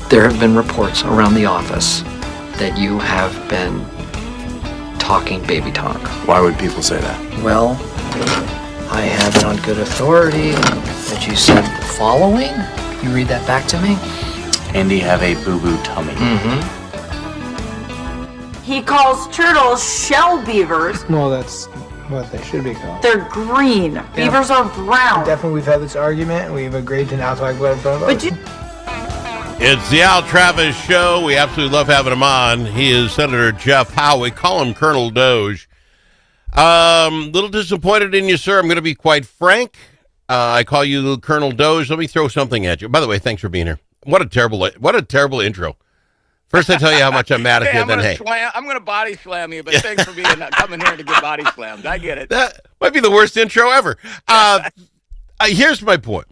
There have been reports around the office that you have been talking baby talk. Why would people say that? Well, I have it on good authority that you said the following. You read that back to me? Andy have a boo-boo tummy. Mm-hmm. He calls turtles shell beavers. Well, that's what they should be called. They're green. Beavers are brown. Definitely, we've had this argument, and we've agreed to now talk about it. But you... It's the Al Travis Show. We absolutely love having him on. He is Senator Jeff Howe. We call him Colonel DOGE. Little disappointed in you, sir. I'm going to be quite frank. I call you Colonel DOGE. Let me throw something at you. By the way, thanks for being here. What a terrible intro. First, I tell you how much I'm mad at you. I'm going to body slam you, but thanks for coming here to get body slammed. I get it. That might be the worst intro ever. Here's my point.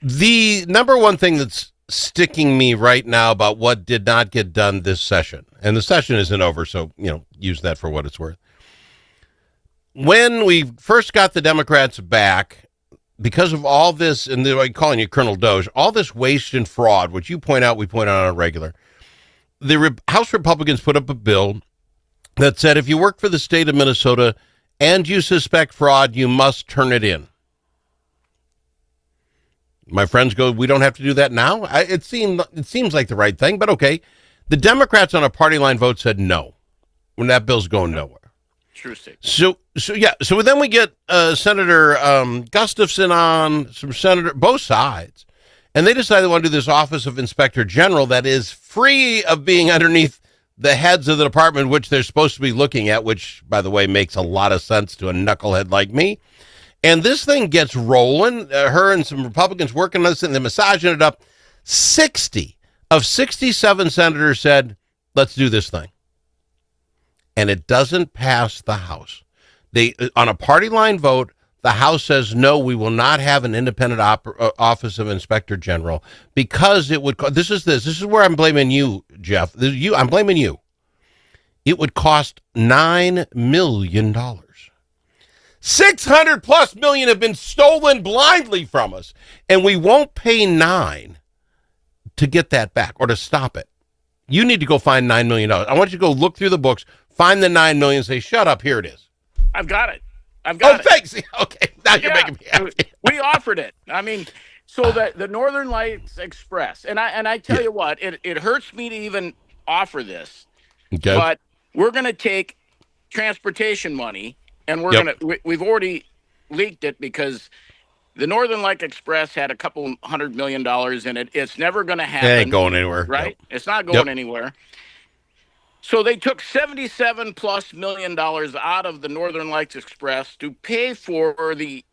The number one thing that's sticking me right now about what did not get done this session, and the session isn't over, so, use that for what it's worth. When we first got the Democrats back, because of all this, and I'm calling you Colonel DOGE, all this waste and fraud, which you point out, we point out on a regular, the House Republicans put up a bill that said if you work for the state of Minnesota and you suspect fraud, you must turn it in. My friends go, we don't have to do that now? It seems like the right thing, but okay. The Democrats on a party line vote said no, when that bill's going nowhere. True state. So then we get Senator Gustafson on, both sides, and they decide they want to do this Office of Inspector General that is free of being underneath the heads of the department, which they're supposed to be looking at, which, by the way, makes a lot of sense to a knucklehead like me. And this thing gets rolling. Her and some Republicans working on this, and they're massaging it up. 60 of 67 senators said, let's do this thing. And it doesn't pass the House. On a party line vote, the House says, no, we will not have an independent Office of Inspector General because it would, this is where I'm blaming you, Jeff. I'm blaming you. It would cost $9 million. 600 plus million have been stolen blindly from us, and we won't pay $9 to get that back or to stop it. You need to go find $9 million. I want you to go look through the books, find the $9 million, and say, shut up, here it is. I've got it. Oh, thanks. Okay, now you're making me happy. We offered it. I mean, so that the Northern Lights Express, and I tell you what, it hurts me to even offer this, okay. But we're going to take transportation money, and we've already leaked it because the Northern Light Express had a couple $100 million in it. It's never going to happen. It ain't going anywhere. Right? Yep. It's not going anywhere. So they took $77+ million out of the Northern Lights Express to pay for the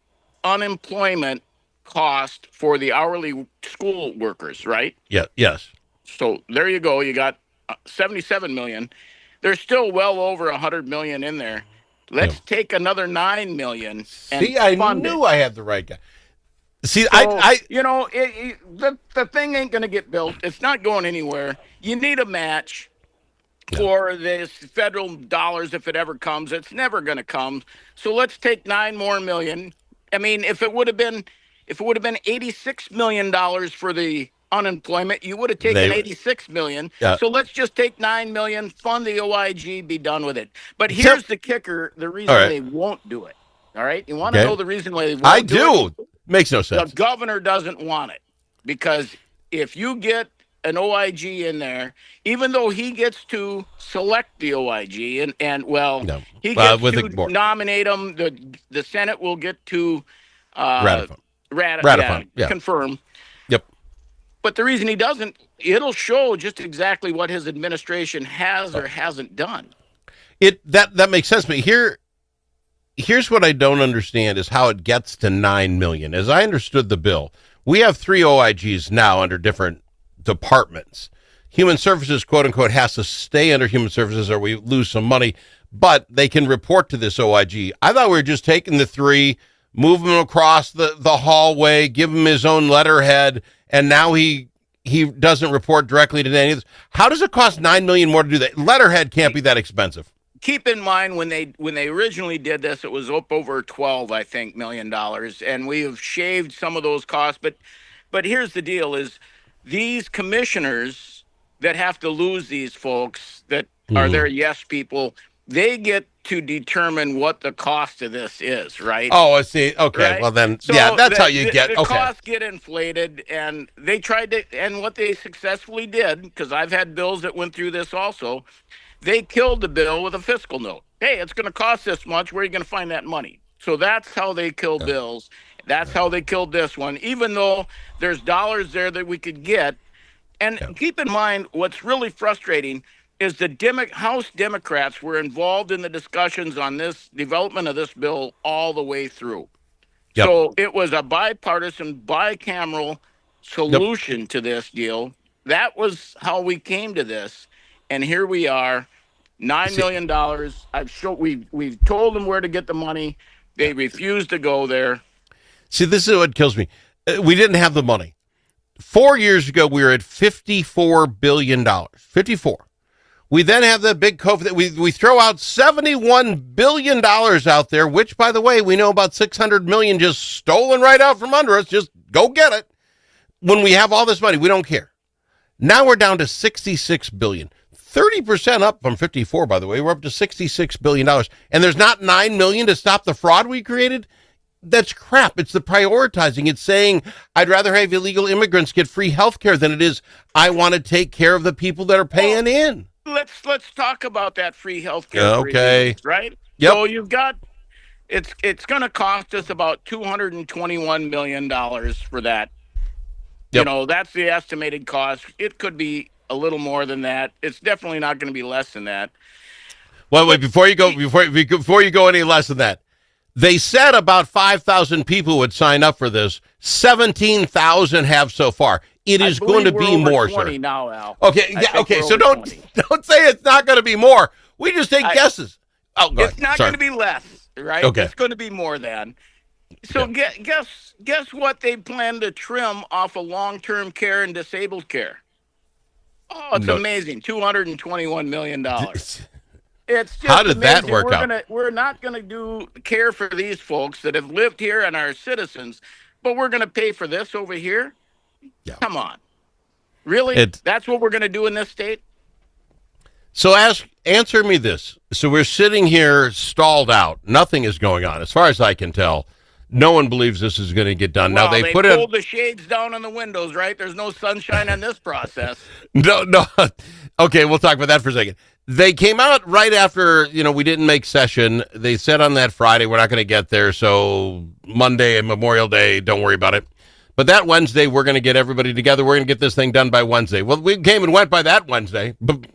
unemployment cost for the hourly school workers, right? Yeah. Yes. So there you go. You got $77 million. There's still well over $100 million in there. Let's take another $9 million. And see, I knew I had the right guy. See, so, the thing ain't going to get built. It's not going anywhere. You need a match for this federal dollars if it ever comes. It's never going to come. So let's take $9 more million. I mean, if it would have been $86 million for the unemployment, you would have taken $86 million. So let's just take $9 million, fund the OIG, be done with it. But here's the kicker: the reason they won't do it. All right, you want to know the reason why they won't do it? Makes no sense. The governor doesn't want it because if you get an OIG in there, even though he gets to select the OIG he gets to nominate them, the Senate will get to ratify, confirm. Yep. But the reason he doesn't, it'll show just exactly what his administration has or hasn't done. That makes sense, but here's what I don't understand is how it gets to $9 million. As I understood the bill, we have 3 OIGs now under different departments. Human Services, quote unquote, has to stay under Human Services or we lose some money, but they can report to this OIG. I thought we were just taking the 3, moving them across the hallway, give him his own letterhead, and now he doesn't report directly to any of this. How does it cost $9 million more to do that? Letterhead can't be that expensive. Keep in mind when they originally did this, it was up over $12 million, and we have shaved some of those costs. But here's the deal: is these commissioners that have to lose these folks that are Mhm. their yes people, they get to determine what the cost of this is, right? Oh, I see. Okay, Right? well then, So yeah, that's how you the get. Okay, costs get inflated, and they tried to, and what they successfully did, because I've had bills that went through this also, they killed the bill with a fiscal note. Hey, it's going to cost this much. Where are you going to find that money? So that's how they kill bills. That's how they killed this one, even though there's dollars there that we could get. And keep in mind, what's really frustrating is the House Democrats were involved in the discussions on this development of this bill all the way through. Yep. So it was a bipartisan, bicameral solution to this deal. That was how we came to this. And here we are, $9 million. We've told them where to get the money. They refused to go there. see, this is what kills me. We didn't have the money. 4 years ago, we were at $54 billion. 54. We then have the big COVID that we throw out $71 billion out there, which, by the way, we know about 600 million just stolen right out from under us. Just go get it. When we have all this money, we don't care. Now we're down to 66 billion. 30% up from 54, by the way. We're up to $66 billion. And there's not 9 million to stop the fraud we created. That's crap. It's the prioritizing. It's saying, I'd rather have illegal immigrants get free health care than it is, I want to take care of the people that are paying in. Let's talk about that free health care. Okay. Right? Yep. So you've got, it's going to cost us about $221 million for that. Yep. You know, that's the estimated cost. It could be a little more than that. It's definitely not going to be less than that. Well, wait, before you go any less than that, they said about 5,000 people would sign up for this. 17,000 have so far. It is going to be more, sir. Now, Al. Okay, yeah, okay. So don't say it's not going to be more. We just take guesses. Oh, go it's ahead. not Sorry. going to be less, right? Okay. It's going to be more than. So guess what they plan to trim off of long-term care and disabled care? Oh, it's amazing. $221 million. It's just how did that amazing. work out? We're not going to do care for these folks that have lived here and are citizens, but we're going to pay for this over here? Yeah. Come on. Really? That's what we're going to do in this state? So answer me this. So we're sitting here stalled out. Nothing is going on. As far as I can tell, no one believes this is going to get done. Well, now they pulled the shades down on the windows, right? There's no sunshine in this process. No. Okay, we'll talk about that for a second. They came out right after, we didn't make session. They said on that Friday, we're not going to get there. So Monday and Memorial Day, don't worry about it. But that Wednesday, we're going to get everybody together. We're going to get this thing done by Wednesday. Well, we came and went by that Wednesday, but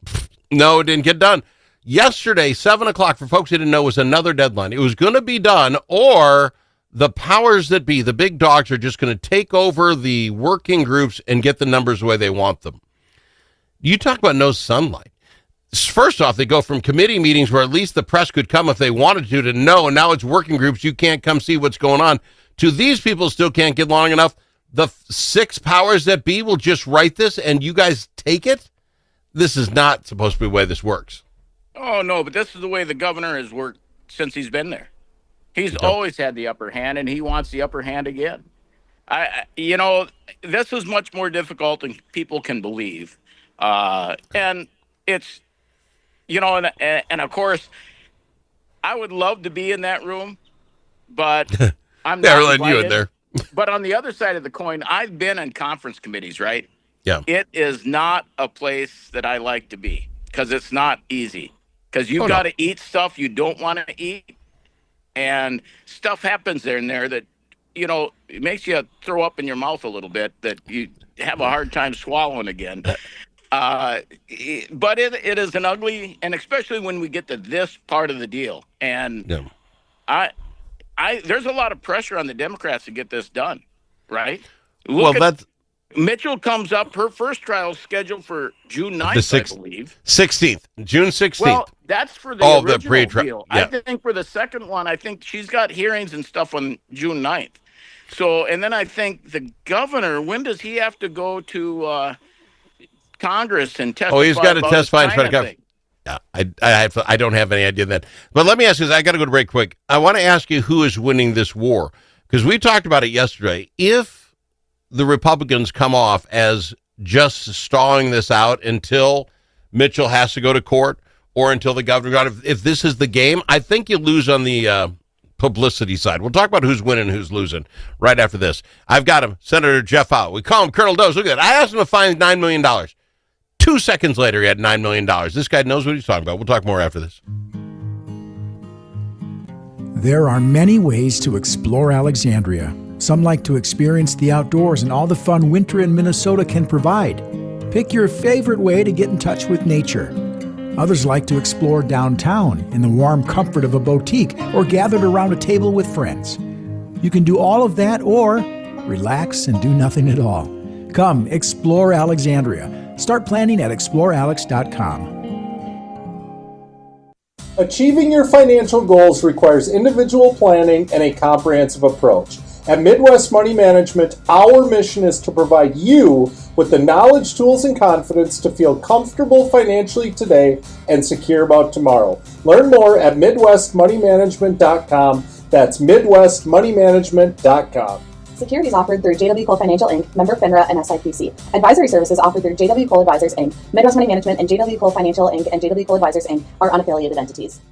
no, it didn't get done. Yesterday, 7 o'clock, for folks who didn't know, was another deadline. It was going to be done, or the powers that be, the big dogs, are just going to take over the working groups and get the numbers the way they want them. You talk about no sunlight. First off, they go from committee meetings where at least the press could come if they wanted to know, and now it's working groups. You can't come see what's going on. To these people still can't get long enough. The 6 powers that be will just write this, and you guys take it? This is not supposed to be the way this works. Oh, no, but this is the way the governor has worked since he's been there. He's always had the upper hand, and he wants the upper hand again. This is much more difficult than people can believe. And it's, and of course, I would love to be in that room, but I'm not letting you in invited. there. But on the other side of the coin, I've been in conference committees, right? Yeah. It is not a place that I like to be because it's not easy. Because you've got to eat stuff you don't want to eat. And stuff happens in there that, it makes you throw up in your mouth a little bit that you have a hard time swallowing again. But it is an ugly, and especially when we get to this part of the deal. And there's a lot of pressure on the Democrats to get this done, right? Mitchell comes up. Her first trial is scheduled for June 9th, I believe. 16th, June 16th. Well, that's for the original pre-trial deal. Yeah. I think for the second one, I think she's got hearings and stuff on June 9th. So, and then I think the governor, when does he have to go to Congress and testify? Oh, he's got to about testify in his front of China Congress. Yeah, I don't have any idea of that. But let me ask you this. I got to go to break quick. I want to ask you who is winning this war, because we talked about it yesterday. If the Republicans come off as just stalling this out until Mitchell has to go to court or until the governor. If this is the game, I think you lose on the publicity side. We'll talk about who's winning and who's losing right after this. I've got him, Senator Jeff Howe. We call him Colonel Doze. Look at that. I asked him to find $9 million. 2 seconds later, he had $9 million. This guy knows what he's talking about. We'll talk more after this. There are many ways to explore Alexandria. Some like to experience the outdoors and all the fun winter in Minnesota can provide. Pick your favorite way to get in touch with nature. Others like to explore downtown in the warm comfort of a boutique or gathered around a table with friends. You can do all of that or relax and do nothing at all. Come explore Alexandria. Start planning at explorealex.com. Achieving your financial goals requires individual planning and a comprehensive approach. At Midwest Money Management, our mission is to provide you with the knowledge, tools, and confidence to feel comfortable financially today and secure about tomorrow. Learn more at MidwestMoneyManagement.com. That's MidwestMoneyManagement.com. Securities offered through JW Cole Financial Inc., member FINRA and SIPC. Advisory services offered through JW Cole Advisors Inc., Midwest Money Management, and JW Cole Financial Inc. and JW Cole Advisors Inc. are unaffiliated entities.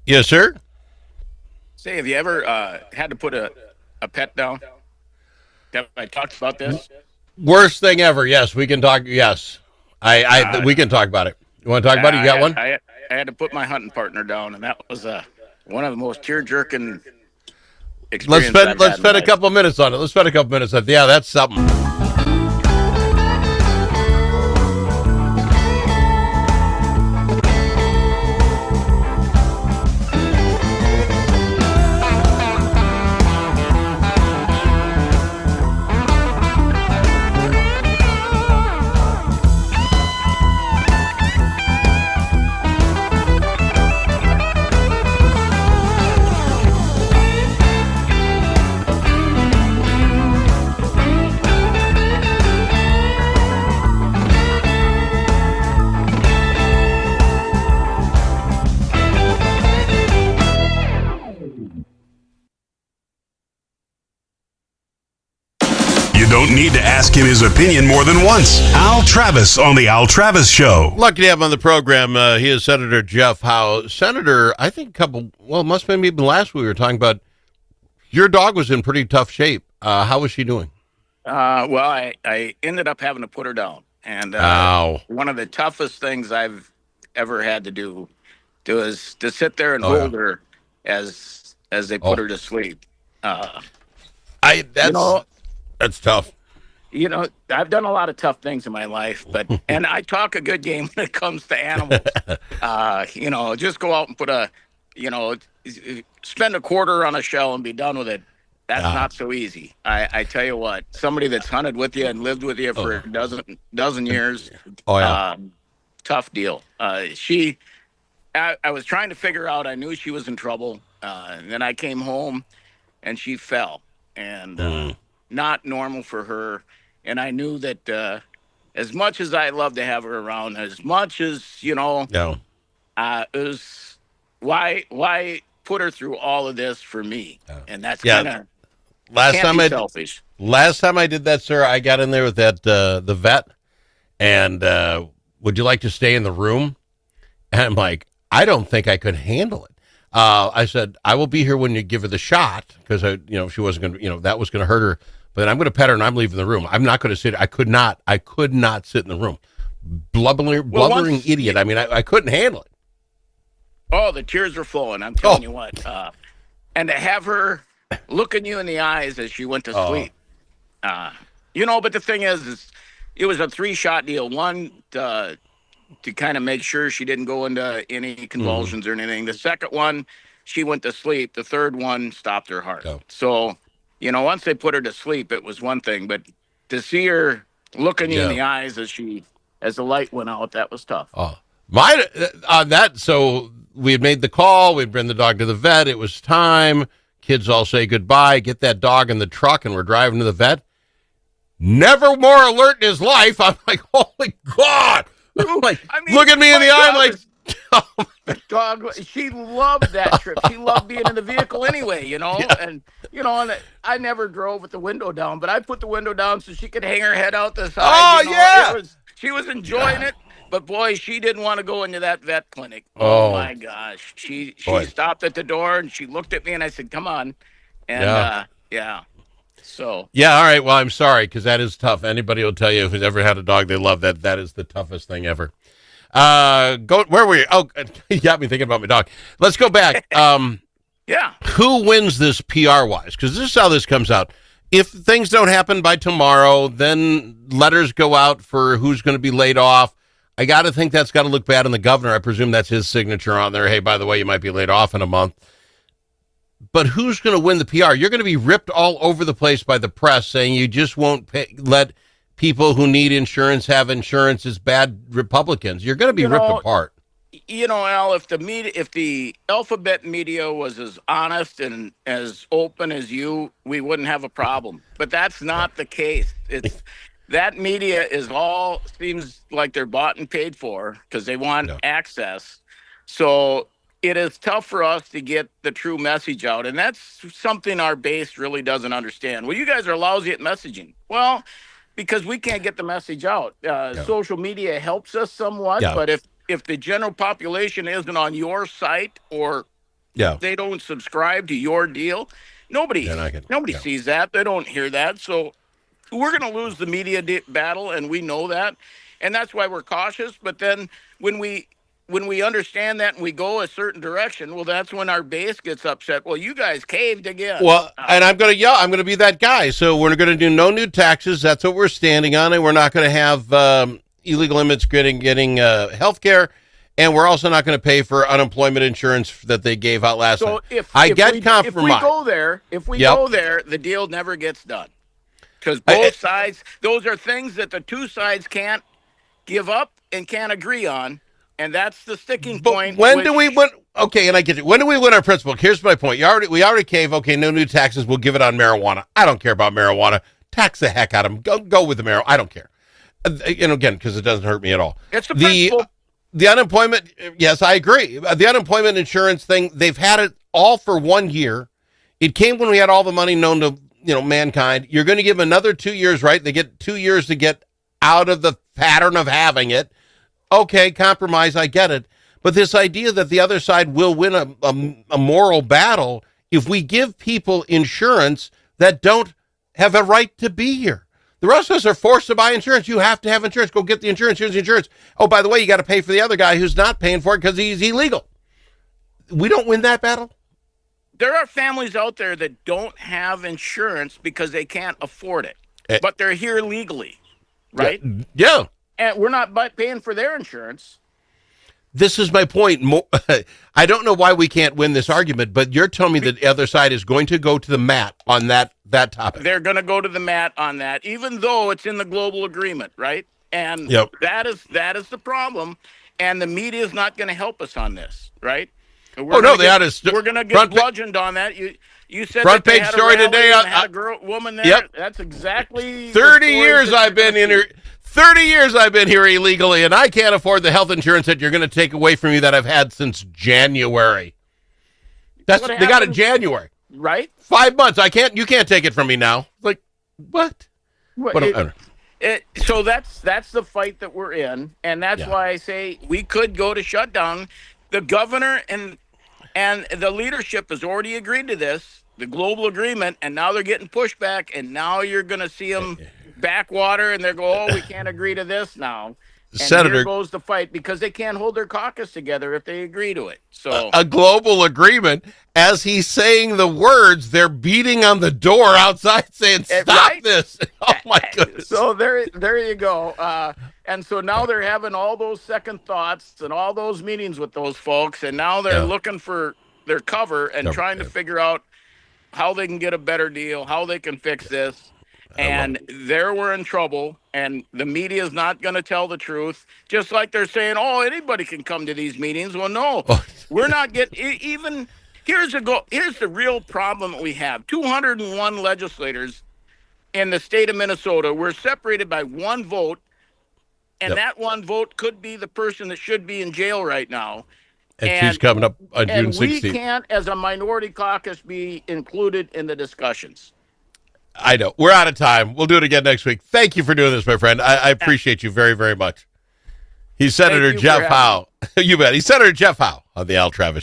Yes, sir. Say, have you ever had to put a pet down? Have I talked about this? Worst thing ever. Yes, we can talk. Yes, we can talk about it. You want to talk about it? You got one? I had to put my hunting partner down, and that was one of the most tear-jerking experiences. Let's spend a couple of minutes on it. Let's spend a couple minutes on it. Yeah, that's something. Don't need to ask him his opinion more than once. Al Travis on the Al Travis Show. Lucky to have him on the program. He is Senator Jeff Howe. Senator, I think must have been last week we were talking about your dog was in pretty tough shape. How was she doing? Well, I ended up having to put her down. And one of the toughest things I've ever had to do is to sit there and hold her as they put her to sleep. That's tough. You know, I've done a lot of tough things in my life, and I talk a good game when it comes to animals. Just go out and spend a quarter on a shell and be done with it. That's not so easy. I tell you what, somebody that's hunted with you and lived with you for a dozen years, tough deal. I was trying to figure out, I knew she was in trouble. And then I came home and she fell, and not normal for her. And I knew that as much as I love to have her around, as much as, it why put her through all of this for me? And that's Yeah. kind of Last time I selfish. last time I did that, sir, I got in there with that the vet, and would you like to stay in the room? And I'm like, I don't think I could handle it. I said, I will be here when you give her the shot, because she wasn't going to, that was going to hurt her. But I'm going to pet her and I'm leaving the room. I'm not going to sit. I could not sit in the room. Blubbering idiot. I mean, I couldn't handle it. Oh, the tears were flowing. I'm telling you what. And to have her looking you in the eyes as she went to sleep. But the thing is it was a 3-shot deal. One, to kind of make sure she didn't go into any convulsions or anything. The second one, she went to sleep. The third one stopped her heart. So, once they put her to sleep, it was one thing. But to see her looking you in the eyes as the light went out, that was tough. So we had made the call. We'd bring the dog to the vet. It was time. Kids all say goodbye. Get that dog in the truck, and we're driving to the vet. Never more alert in his life. I'm like, holy God. Like, look at me in the eye. I'm like, the dog, she loved that trip. She loved being in the vehicle anyway, and I never drove with the window down, but I put the window down so she could hang her head out the side. She was enjoying it, but boy, she didn't want to go into that vet clinic. Oh my gosh. She stopped at the door and she looked at me and I said, come on. And So all right. Well, I'm sorry, because that is tough. Anybody will tell you who's ever had a dog they love, that is the toughest thing ever. Where were you? Oh, you got me thinking about my dog. Let's go back. Who wins this PR wise? Because this is how this comes out. If things don't happen by tomorrow, then letters go out for who's going to be laid off. I got to think that's got to look bad on the governor. I presume that's his signature on there. Hey, by the way, you might be laid off in a month. But who's going to win the PR? You're going to be ripped all over the place by the press saying you just won't let people who need insurance have insurance as bad Republicans. You're going to be ripped apart. Al, if the alphabet media was as honest and as open as you, we wouldn't have a problem. But that's not the case. That media seems like they're bought and paid for because they want access. So it is tough for us to get the true message out. And that's something our base really doesn't understand. Well, you guys are lousy at messaging. Well, because we can't get the message out. Social media helps us somewhat, but if the general population isn't on your site or they don't subscribe to your deal, nobody sees that. They don't hear that. So we're going to lose the media battle, and we know that. And that's why we're cautious. But then when we understand that and we go a certain direction, well, that's when our base gets upset. Well, you guys caved again. Well, and I'm going to yell. I'm going to be that guy. So we're going to do no new taxes. That's what we're standing on. And we're not going to have illegal immigrants getting health care. And we're also not going to pay for unemployment insurance that they gave out last night. If we go there, the deal never gets done. Because both sides, those are things that the two sides can't give up and can't agree on. And that's the sticking point. When do we win? Okay, and I get it. When do we win our principle? Here's my point. We already cave. Okay, no new taxes. We'll give it on marijuana. I don't care about marijuana. Tax the heck out of them. Go with the marijuana. I don't care. Again, because it doesn't hurt me at all. It's the principle. The unemployment. Yes, I agree. The unemployment insurance thing. They've had it all for 1 year. It came when we had all the money known to mankind. You're going to give them another 2 years, right? They get 2 years to get out of the pattern of having it. Okay, compromise, I get it. But this idea that the other side will win a moral battle if we give people insurance that don't have a right to be here. The rest of us are forced to buy insurance. You have to have insurance. Go get the insurance. Here's the insurance. Oh, by the way, you got to pay for the other guy who's not paying for it because he's illegal. We don't win that battle. There are families out there that don't have insurance because they can't afford it, but they're here legally, right? Yeah. And we're not paying for their insurance. This is my point. I don't know why we can't win this argument, but you're telling me that the other side is going to go to the mat on that topic. They're going to go to the mat on that, even though it's in the global agreement, right? And that is the problem. And the media is not going to help us on this, right? We're going to get bludgeoned on that. You said front page story today. Had a woman there. Yep. That's exactly 30 years I've been in here. 30 years I've been here illegally, and I can't afford the health insurance that you're going to take away from me that I've had since January. They got it January. Right? 5 months. You can't take it from me now. Like, what? So that's the fight that we're in, and that's why I say we could go to shutdown. The governor and the leadership has already agreed to this, the global agreement, and now they're getting pushback, and now you're going to see them backwater, and they're going, oh, we can't agree to this now. And Senator, here goes the fight because they can't hold their caucus together if they agree to it. So a global agreement, as he's saying the words, they're beating on the door outside saying, stop this. Oh, my goodness. So there you go. And so now they're having all those second thoughts and all those meetings with those folks, and now they're looking for their cover and trying to figure out how they can get a better deal, how they can fix this. And there we're in trouble, and the media is not going to tell the truth. Just like they're saying, oh, anybody can come to these meetings. Well, no, we're not getting even. Here's the real problem that we have. 201 legislators in the state of Minnesota. We're separated by one vote, and that one vote could be the person that should be in jail right now. And she's coming up on June 16th. And we can't, as a minority caucus, be included in the discussions. I know. We're out of time. We'll do it again next week. Thank you for doing this, my friend. I appreciate you very, very much. He's Senator Jeff Howe. You bet. He's Senator Jeff Howe on the Al Travis Show.